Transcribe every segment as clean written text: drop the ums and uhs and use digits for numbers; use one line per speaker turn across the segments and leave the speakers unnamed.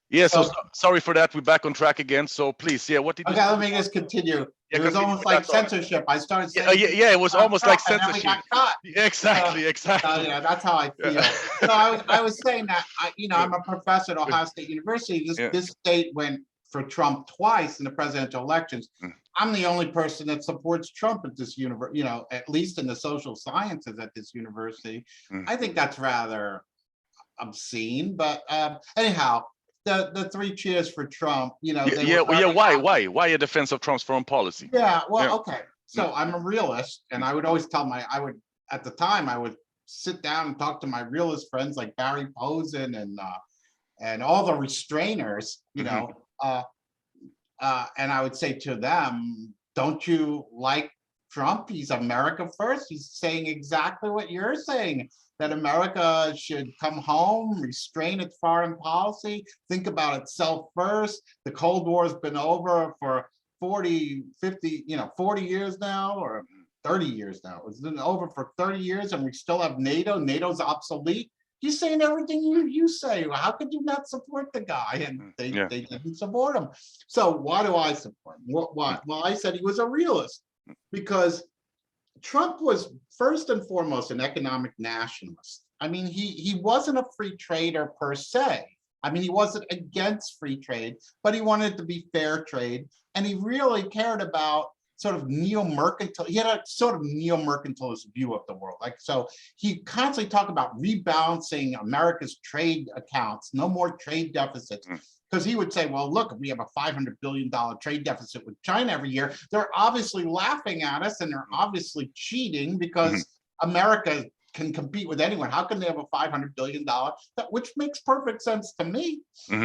Yeah, so sorry for that. We're back on track again. So please, yeah, what did you
Okay, let me just continue.
Yeah,
it was almost like censorship. I started saying,
yeah, it was almost like censorship.
And then we got caught.
Yeah, exactly.
Yeah, that's how I feel. So I was saying that I'm a professor at Ohio State University. This state went for Trump twice in the presidential elections. I'm the only person that supports Trump at this university, at least in the social sciences at this university. I think that's rather obscene, but anyhow, the three cheers for Trump,
why a defense of Trump's foreign policy?
Okay. So I'm a realist, and I would always tell at the time I would sit down and talk to my realist friends like Barry Posen and all the restrainers, and I would say to them, don't you like Trump? He's America first. He's saying exactly what you're saying, that America should come home, restrain its foreign policy, think about itself first. The Cold War has been over for 40 years now, or 30 years now. It's been over for 30 years and we still have NATO. NATO's obsolete. He's saying everything you say. How could you not support the guy? And they didn't support him. So why do I support him? Why? Well, I said he was a realist because Trump was first and foremost an economic nationalist. I mean, he wasn't a free trader per se. I mean, he wasn't against free trade, but he wanted it to be fair trade. And he really cared about sort of neo-mercantil. He had a sort of neo-mercantilist view of the world. So he constantly talked about rebalancing America's trade accounts, no more trade deficits. Because he would say, well, look, if we have a $500 billion trade deficit with China every year, they're obviously laughing at us and they're obviously cheating because America can compete with anyone. How can they have a $500 billion? Which makes perfect sense to me.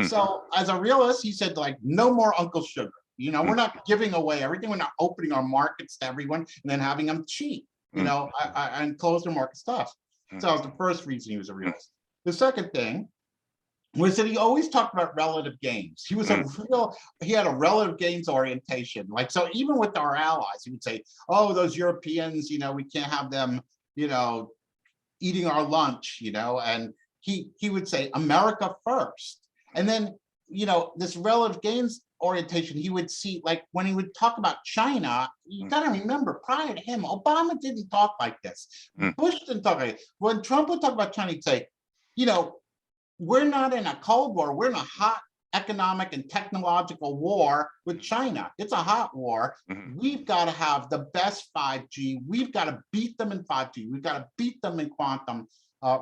So as a realist, he said, no more Uncle Sugar. We're not giving away everything. We're not opening our markets to everyone and then having them cheat, and close their market stuff. So that was the first reason he was a realist. The second thing was that he always talked about relative gains. He was he had a relative gains orientation. So even with our allies, he would say, oh, those Europeans, we can't have them, eating our lunch, and he would say America first. And then, this relative gains orientation, he would see, when he would talk about China, you got to remember, prior to him, Obama didn't talk like this. Bush didn't talk like this. When Trump would talk about China, he'd say, we're not in a Cold War, we're in a hot economic and technological war with China. It's a hot war. We've got to have the best 5G. We've got to beat them in 5G. We've got to beat them in quantum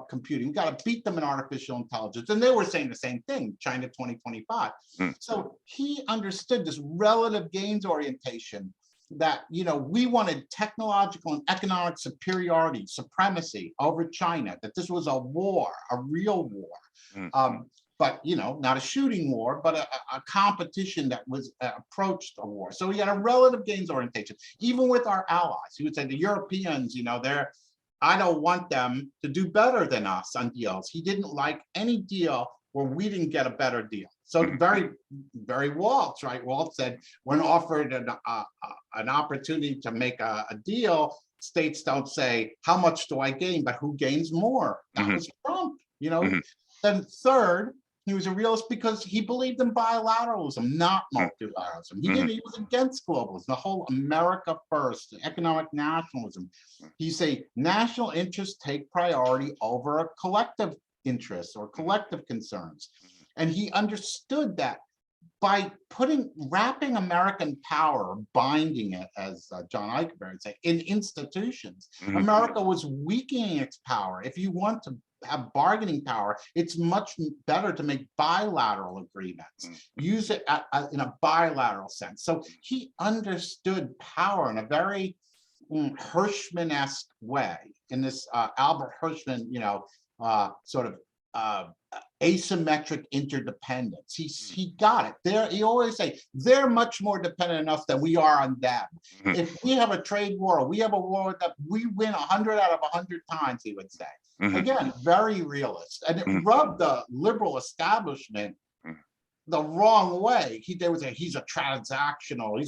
computing. We've got to beat them in artificial intelligence. And they were saying the same thing, China 2025. So he understood this relative gains orientation that, we wanted technological and economic superiority, supremacy over China, that this was a war, a real war. But, not a shooting war, but a competition that was approached a war. So he had a relative gains orientation, even with our allies. He would say the Europeans, I don't want them to do better than us on deals. He didn't like any deal where we didn't get a better deal. So very Waltz, right? Waltz said, when offered an opportunity to make a deal, states don't say, how much do I gain, but who gains more? That was Trump, Then third, he was a realist because he believed in bilateralism, not multilateralism. He was against globalism, the whole America first, economic nationalism. He say national interests take priority over a collective interests or collective concerns. And he understood that by wrapping American power, binding it, as John Eichenberg would say, in institutions, America was weakening its power. If you want to have bargaining power, it's much better to make bilateral agreements, use it in a bilateral sense. So he understood power in a very Hirschman-esque way, in this Albert Hirschman, sort of asymmetric interdependence. He got it. He always say, they're much more dependent on us than we are on them. If we have a trade war, we have a war with them, we win 100 out of 100 times, he would say. Again, very realist. And it rubbed the liberal establishment the wrong way. They would say, he's a transactional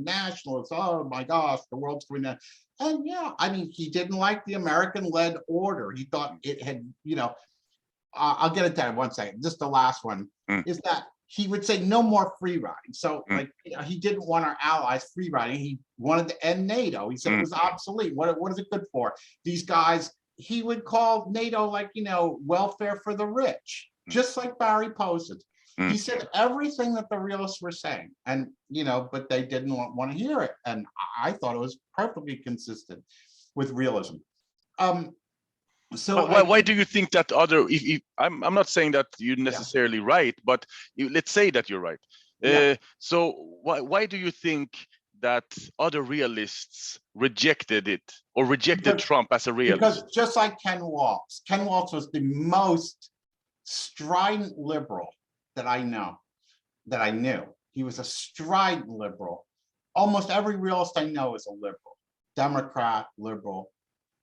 nationalist. Oh my gosh, the world's going to. And yeah, I mean, he didn't like the American-led order. He thought it had, I'll get it down in 1 second. Just the last one is that he would say no more free riding. So like, he didn't want our allies free riding. He wanted to end NATO. He said it was obsolete. What is it good for? These guys, he would call NATO like, welfare for the rich, just like Barry posed it. He said everything that the realists were saying, and but they didn't want to hear it. And I thought it was perfectly consistent with realism. So
why do you think that other? If I'm not saying that you're necessarily right, but let's say that you're right. So why do you think that other realists rejected it or rejected Trump as a realist?
Because just like Ken Waltz was the most strident liberal that I knew. He was a strident liberal. Almost every realist I know is a liberal, Democrat, liberal,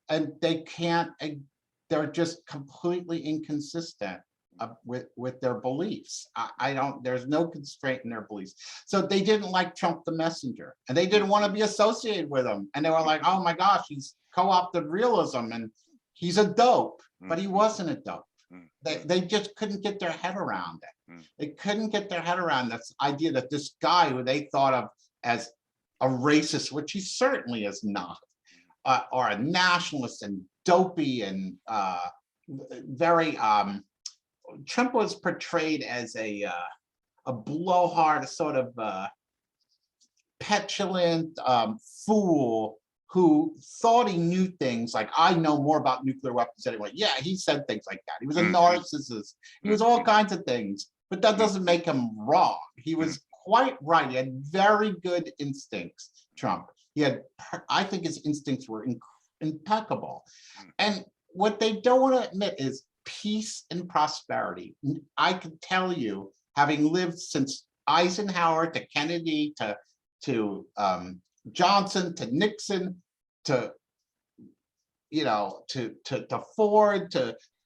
and they're just completely inconsistent with their beliefs. There's no constraint in their beliefs. So they didn't like Trump the messenger, and they didn't want to be associated with him. And they were like, oh my gosh, he's co-opted realism and he's a dope, but he wasn't a dope. They just couldn't get their head around it. They couldn't get their head around this idea that this guy who they thought of as a racist, which he certainly is not, or a nationalist and dopey and very Trump was portrayed as a blowhard, a sort of petulant fool who thought he knew things like, I know more about nuclear weapons anyway. Yeah, he said things like that. He was a narcissist. He was all kinds of things, but that doesn't make him wrong. He was quite right. He had very good instincts, Trump. I think his instincts were impeccable. And what they don't want to admit is peace and prosperity. I can tell you, having lived since Eisenhower to Kennedy to Johnson to Nixon to Ford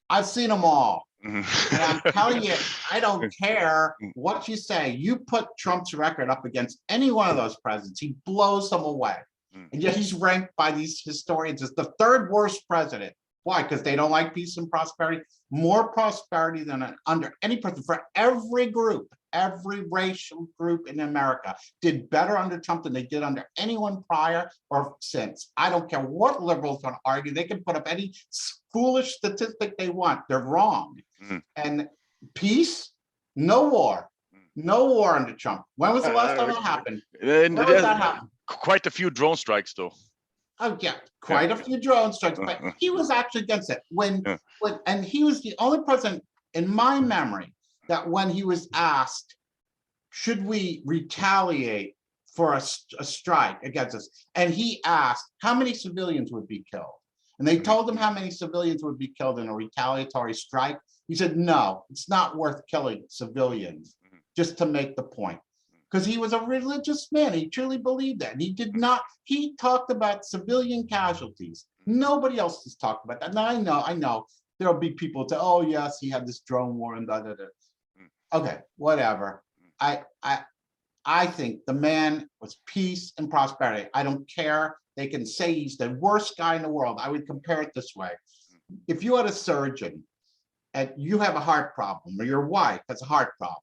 I've seen them all. And I'm telling you, I don't care what you say. You put Trump's record up against any one of those presidents, he blows them away. And yet he's ranked by these historians as the third worst president. Why? Because they don't like peace and prosperity. More prosperity than under any president for every group, every racial group in America did better under Trump than they did under anyone prior or since. I don't care what liberals want to argue. They can put up any foolish statistic they want. They're wrong. And peace, no war. No war under Trump. When was the last time that happened? When did that happen?
Quite a few drone strikes, though.
Oh yeah, quite a few drone strikes, but he was actually against it. And he was the only president in my memory that when he was asked, should we retaliate for a strike against us? And he asked, how many civilians would be killed? And they told him how many civilians would be killed in a retaliatory strike. He said, no, it's not worth killing civilians just to make the point. Because he was a religious man. He truly believed that. And he talked about civilian casualties. Nobody else has talked about that. Now I know there'll be people to, oh yes, he had this drone war and da da da. Okay, whatever. I think the man was peace and prosperity. I don't care. They can say he's the worst guy in the world. I would compare it this way. If you had a surgeon and you have a heart problem, or your wife has a heart problem,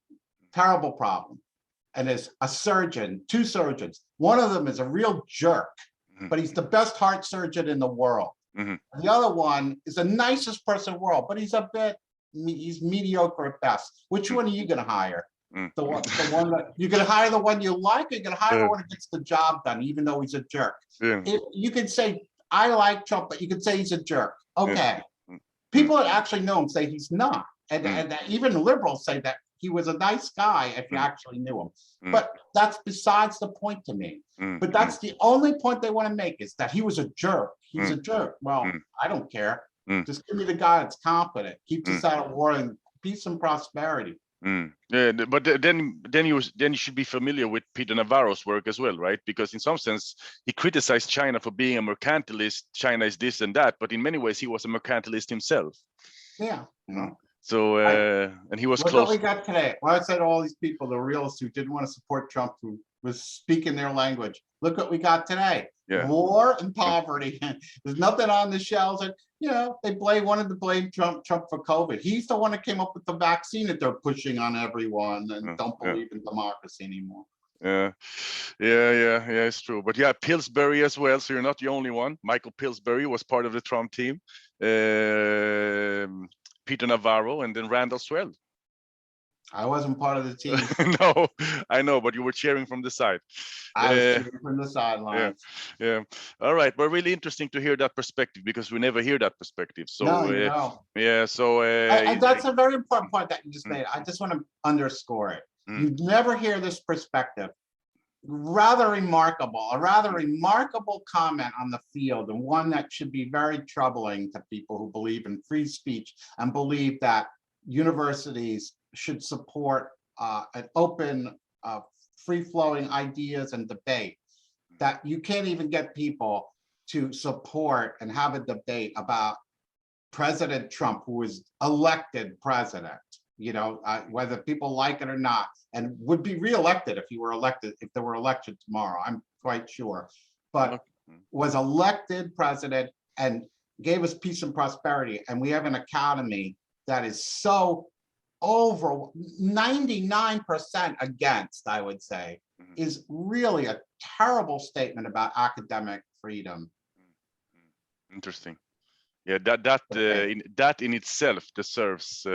terrible problem, and there's a surgeon, two surgeons. One of them is a real jerk, but he's the best heart surgeon in the world. The other one is the nicest person in the world, but he's mediocre at best. Which one are you going to hire? The one that you're going to hire, the one you like, or you're going to hire the one that gets the job done, even though he's a jerk. You can say, I like Trump, but you can say he's a jerk. Okay. People that actually know him say he's not. And even liberals say that he was a nice guy if you actually knew him. But that's besides the point to me. But that's the only point they want to make, is that he was a jerk. He's a jerk. Well, I don't care. Just give me the guy that's competent, keeps us out of war and peace and prosperity.
Yeah, but then you should be familiar with Peter Navarro's work as well, right? Because in some sense, he criticized China for being a mercantilist. China is this and that, but in many ways, he was a mercantilist himself.
Yeah.
So, and he was
look
close.
What we got today. Well, I said all these people, the realists who didn't want to support Trump, who was speaking their language. Look what we got today.
Yeah.
War and poverty. There's nothing on the shelves. And, they wanted to blame Trump for COVID. He's the one that came up with the vaccine that they're pushing on everyone and don't believe in democracy anymore.
Yeah, it's true. But yeah, Pillsbury as well. So you're not the only one. Michael Pillsbury was part of the Trump team. Peter Navarro, and then Randall Schweller.
I wasn't part of the team.
No, I know, but you were cheering from the side.
I was cheering from the sidelines.
Yeah. All right, but really interesting to hear that perspective, because we never hear that perspective. So yeah, so
and that's a very important point that you just made. I just want to underscore it. You never hear this perspective. A rather remarkable comment on the field, and one that should be very troubling to people who believe in free speech and believe that universities should support an open, free-flowing ideas and debate. That you can't even get people to support and have a debate about President Trump, who was elected president. Whether people like it or not, and would be reelected if there were election tomorrow, I'm quite sure, but was elected president and gave us peace and prosperity. And we have an economy that is so over 99% against, I would say, is really a terrible statement about academic freedom.
Interesting. Yeah, that in itself deserves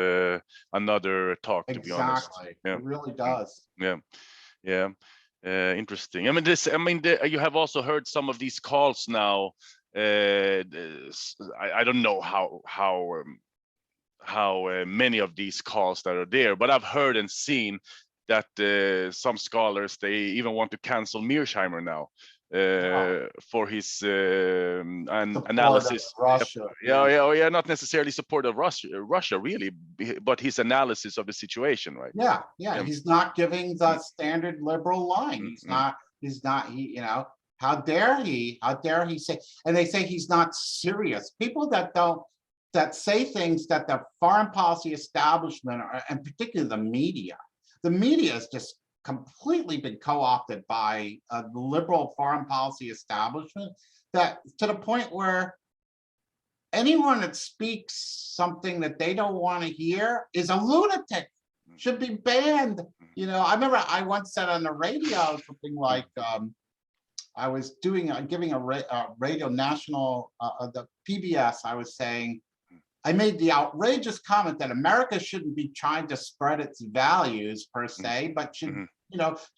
another talk. To be honest,
it really does.
Yeah. Interesting. I mean, you have also heard some of these calls now. I don't know how many of these calls that are there, but I've heard and seen that some scholars, they even want to cancel Mearsheimer now. For his analysis.
Russia.
Yeah, not necessarily support of Russia really, but his analysis of the situation, right?
Yeah. He's not giving the standard liberal line. How dare he say, and they say he's not serious. People that say things that the foreign policy establishment, and particularly the media is just completely been co-opted by the liberal foreign policy establishment, that to the point where anyone that speaks something that they don't want to hear is a lunatic, should be banned. I remember I once said on the radio something like, I was giving a radio national, the PBS, I was saying, I made the outrageous comment that America shouldn't be trying to spread its values per se, but should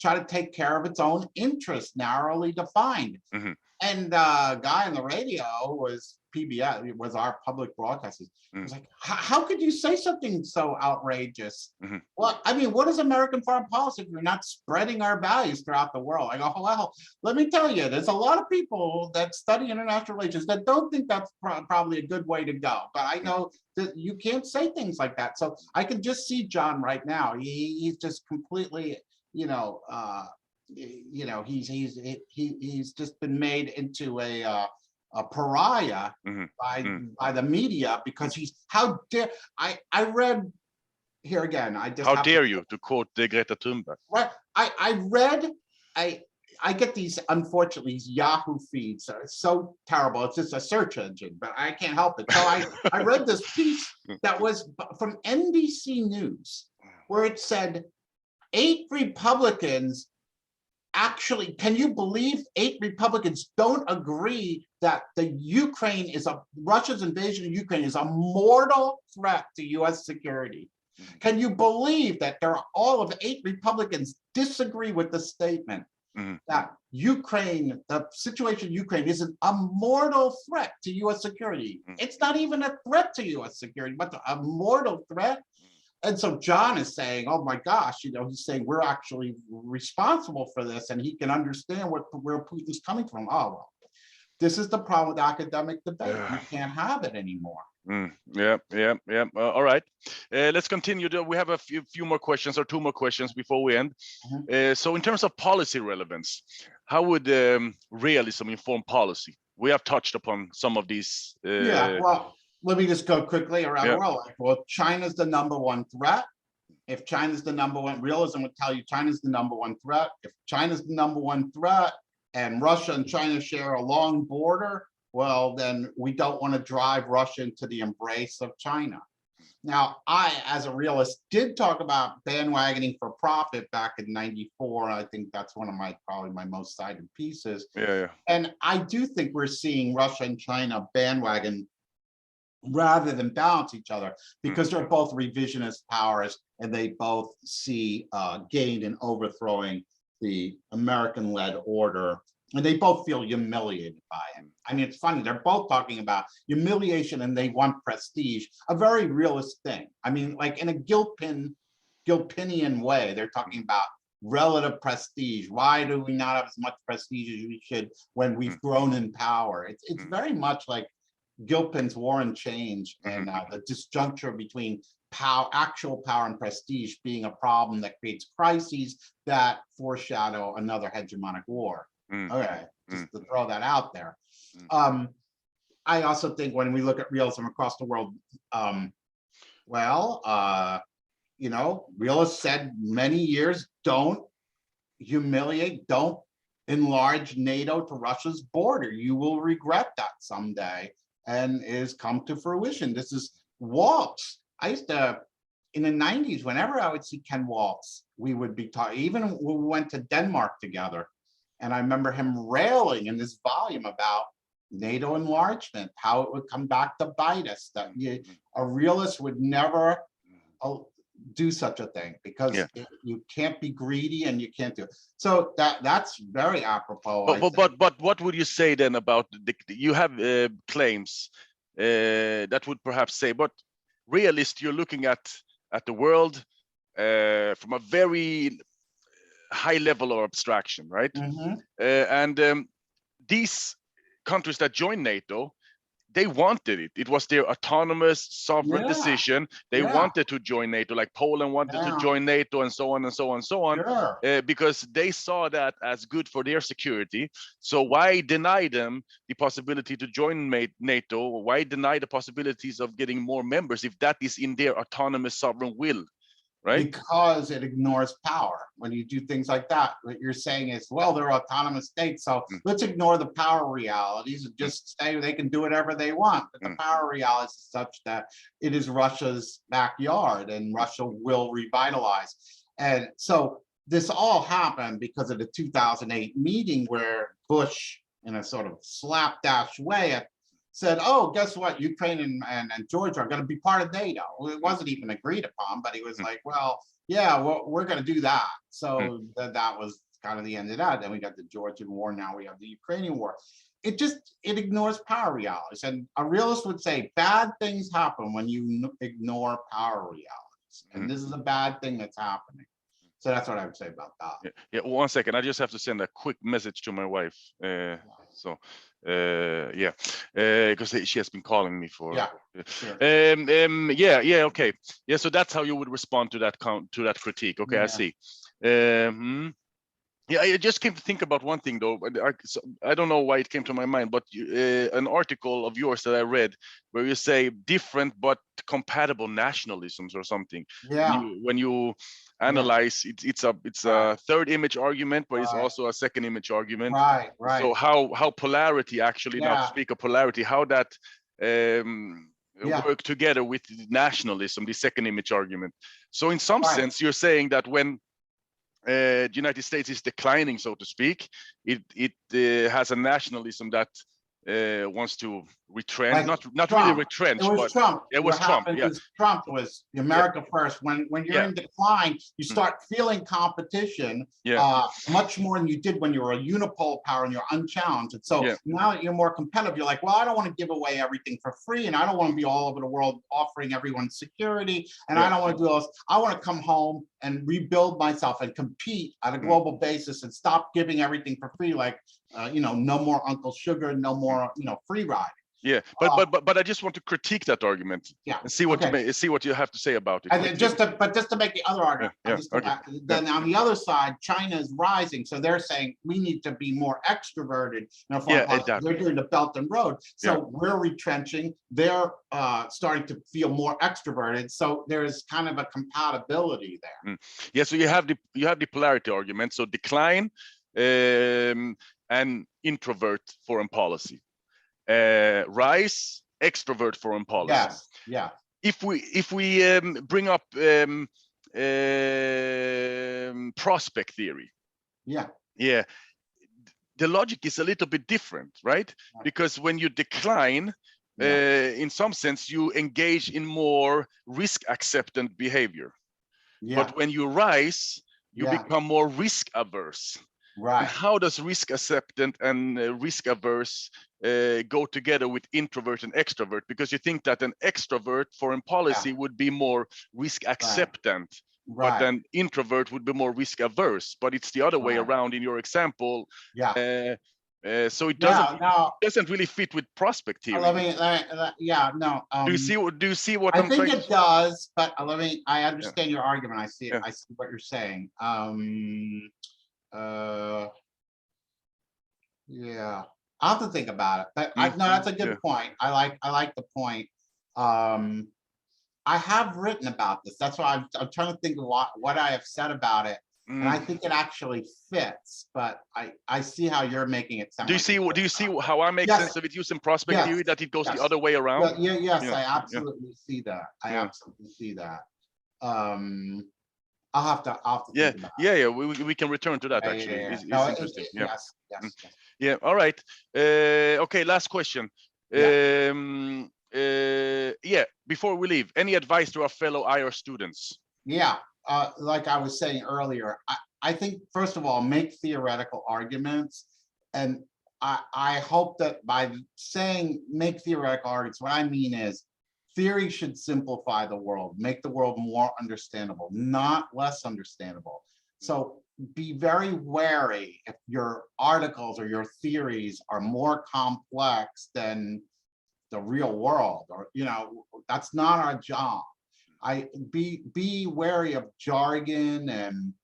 try to take care of its own interests, narrowly defined. And the guy on the radio was PBS, it was our public broadcasters. It was like, how could you say something so outrageous? Well, I mean, what is American foreign policy if we're not spreading our values throughout the world? I go, well, let me tell you, there's a lot of people that study international relations that don't think that's probably a good way to go. But I know that you can't say things like that. So I can just see John right now. He's just completely, he's just been made into a pariah by the media, because how dare I read here again.
How dare you to quote Greta Thunberg?
Right. I get these, unfortunately, these Yahoo feeds. It's so terrible. It's just a search engine, but I can't help it. So I read this piece that was from NBC News, where it said 8 Republicans actually, can you believe 8 Republicans don't agree that Russia's invasion of Ukraine is a mortal threat to US security? Can you believe that all of 8 Republicans disagree with the statement that the situation in Ukraine is a mortal threat to US security? It's not even a threat to US security, but a mortal threat. And so John is saying, oh my gosh, he's saying we're actually responsible for this, and he can understand where Putin's coming from. Oh, well, this is the problem with academic debate. You can't have it anymore.
Yeah. All right. Let's continue. We have a few more questions, or 2 more questions before we end. So in terms of policy relevance, how would realism inform policy? We have touched upon some of these.
Well, let me just go quickly around the world. Well, China's the #1 threat. If China's the #1, realism would tell you China's the #1 threat. If China's the #1 threat, and Russia and China share a long border, well, then we don't want to drive Russia into the embrace of China. Now, I, as a realist, did talk about bandwagoning for profit back in '94. I think that's one of probably my most cited pieces.
Yeah.
And I do think we're seeing Russia and China bandwagon rather than balance each other, because they're both revisionist powers and they both see gain in overthrowing the American-led order, and they both feel humiliated by it. I mean, it's funny, they're both talking about humiliation and they want prestige, a very realist thing. I mean, like in a Gilpinian way, they're talking about relative prestige. Why do we not have as much prestige as we should when we've grown in power? It's very much like Gilpin's War and Change, and the disjuncture between actual power and prestige being a problem that creates crises that foreshadow another hegemonic war. Okay, just to throw that out there. I also think when we look at realism across the world, you know, realists said many years, don't humiliate, don't enlarge NATO to Russia's border. You will regret that someday, and it has come to fruition. This is Waltz. I used to, in the 90s, whenever I would see Ken Waltz, we would be talking, even when we went to Denmark together, and I remember him railing in this volume about NATO enlargement, how it would come back to bite us, that a realist would never do such a thing, because you can't be greedy and you can't do it. So that's very apropos.
But what would you say then about you have claims that would perhaps say, but realist, you're looking at the world from a very high level of abstraction, right? And these countries that joined NATO, they wanted it. It was their autonomous sovereign decision. They wanted to join NATO, like Poland wanted to join NATO, and so on and so on and so on, because they saw that as good for their security. So why deny them the possibility to join NATO? Why deny the possibilities of getting more members if that is in their autonomous sovereign will? Right?
Because it ignores power. When you do things like that, what you're saying is, well, they're autonomous states, so let's ignore the power realities and just say they can do whatever they want. But the power realities is such that it is Russia's backyard and Russia will revitalize. And so this all happened because of the 2008 meeting where Bush, in a sort of slapdash way, said, oh, guess what? Ukraine and Georgia are going to be part of NATO. Well, it wasn't even agreed upon, but he was like, well, yeah, we're going to do that. So that was kind of the end of that. Then we got the Georgian war. Now we have the Ukrainian war. It ignores power realities. And a realist would say bad things happen when you ignore power realities. And this is a bad thing that's happening. So that's what I would say about that.
Yeah, 1 second. I just have to send a quick message to my wife. Because she has been calling me for. Okay. Yeah, so that's how you would respond to that critique. Okay, I see. Yeah, I just came to think about one thing though. I don't know why it came to my mind, but an article of yours that I read where you say different but compatible nationalisms or something. When you analyze it's a third image argument, but it's also a second image argument.
Right.
So how polarity actually, now to speak of polarity, how that work together with nationalism, the second image argument. So in some sense, you're saying that when the United States is declining, so to speak, it has a nationalism that wants to retrench,
like
not really retrench,
but
Trump. It was Trump.
Trump was America first. When you're in decline, you start feeling competition much more than you did when you were a unipolar power and you're unchallenged. And so now that you're more competitive, you're like, well, I don't want to give away everything for free, and I don't want to be all over the world offering everyone security, and I don't want to do all this. I want to come home and rebuild myself and compete on a global basis and stop giving everything for free, like no more Uncle Sugar, no more free ride.
Yeah, but I just want to critique that argument. And see what you have to say about it.
And then just to make the other argument, then on the other side, China is rising, so they're saying we need to be more extroverted. They're doing the Belt and Road, so we're retrenching. They're starting to feel more extroverted, so there's kind of a compatibility there.
Yeah, so you have the polarity argument. So decline. and introvert foreign policy. Rice, extrovert foreign policy.
Yes. Yeah.
If we bring up prospect theory,
Yeah.
the logic is a little bit different, right? Because when you decline, in some sense, you engage in more risk acceptant behavior.
Yeah.
But when you rise, you become more risk averse.
Right.
And how does risk acceptant and risk averse go together with introvert and extrovert? Because you think that an extrovert foreign policy would be more risk acceptant, but then introvert would be more risk averse. But it's the other way around in your example.
Yeah.
So it doesn't really fit with prospect theory. Do you see what
I
I'm
think
trying
it does, but I understand your argument. I see it.
Yeah.
I see what you're saying. Yeah, I'll have to think about it. But no, that's a good point. I like the point. I have written about this. That's why I'm trying to think of what I have said about it. And I think it actually fits, but I see how you're making it sound.
Do you see how I make sense of it using prospect theory, that it goes the other way around?
Yes, I absolutely see that. I absolutely see that. I'll have to think about it.
We can return to that actually. It's interesting.
Yes.
Yeah. All right. Okay. Last question. Before we leave, any advice to our fellow IR students?
Yeah. Like I was saying earlier, I think first of all, make theoretical arguments, and I hope that by saying make theoretical arguments, what I mean is theory should simplify the world, make the world more understandable, not less understandable. So be very wary if your articles or your theories are more complex than the real world, or that's not our job. Be wary of jargon and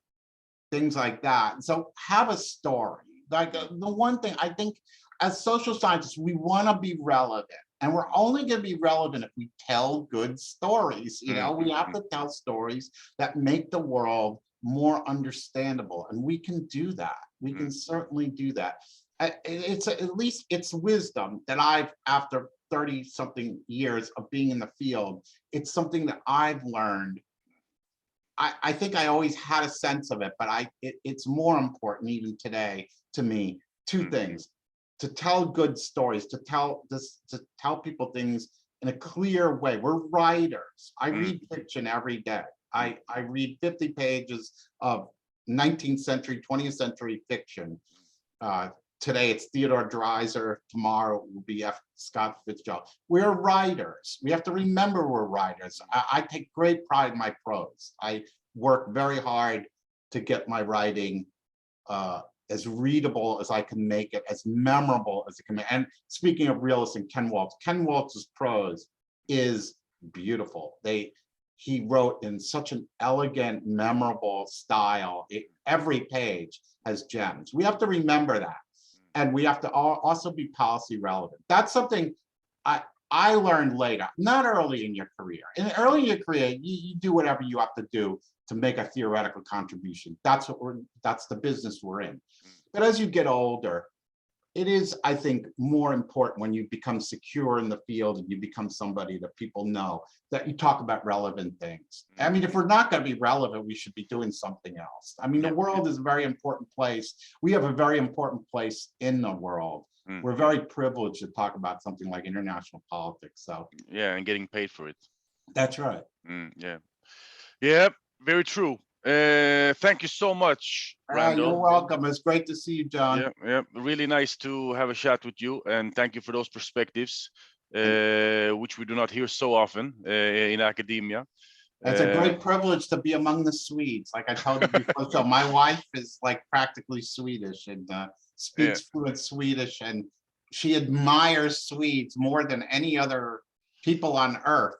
things like that. And so have a story. Like the one thing I think as social scientists, we want to be relevant. And we're only going to be relevant if we tell good stories. We have to tell stories that make the world more understandable. And we can do that. We can certainly do that. It's at least it's wisdom that after 30-something years of being in the field, it's something that I've learned. I think I always had a sense of it, but it's more important even today to me. Two things: to tell good stories, to tell people things in a clear way. We're writers. I read fiction every day. I read 50 pages of 19th century, 20th century fiction. Today it's Theodore Dreiser. Tomorrow will be F. Scott Fitzgerald. We're writers. We have to remember we're writers. I take great pride in my prose. I work very hard to get my writing as readable as I can make it, as memorable as it can make. And speaking of realism, Ken Waltz's prose is beautiful. He wrote in such an elegant, memorable style. Every page has gems. We have to remember that. And we have to also be policy relevant. That's something I learned later, not early in your career. Early in your career, you do whatever you have to do to make a theoretical contribution. That's the business we're in. But as you get older, it is, I think, more important when you become secure in the field and you become somebody that people know, that you talk about relevant things. I mean, if we're not going to be relevant, we should be doing something else. I mean, the world is a very important place. We have a very important place in the world. We're very privileged to talk about something like international politics. So
and getting paid for it.
That's right.
Yeah, very true. Thank you so much, Randall.
You're welcome. It's great to see you, John.
Yeah, really nice to have a chat with you, and thank you for those perspectives, which we do not hear so often in academia.
It's a great privilege to be among the Swedes. Like I told you before, so my wife is like practically Swedish and speaks fluent Swedish, and she admires Swedes more than any other people on earth.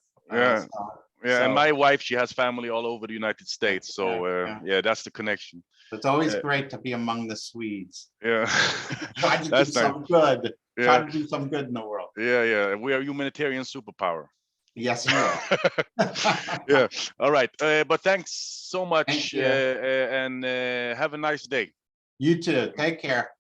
And my wife, she has family all over the United States, so that's the connection.
It's always great to be among the Swedes. Try to do some good. Try to do some good in the world.
We are humanitarian superpower.
Yes, you
are. All right, but thanks so much, and have a nice day.
You too. Take care.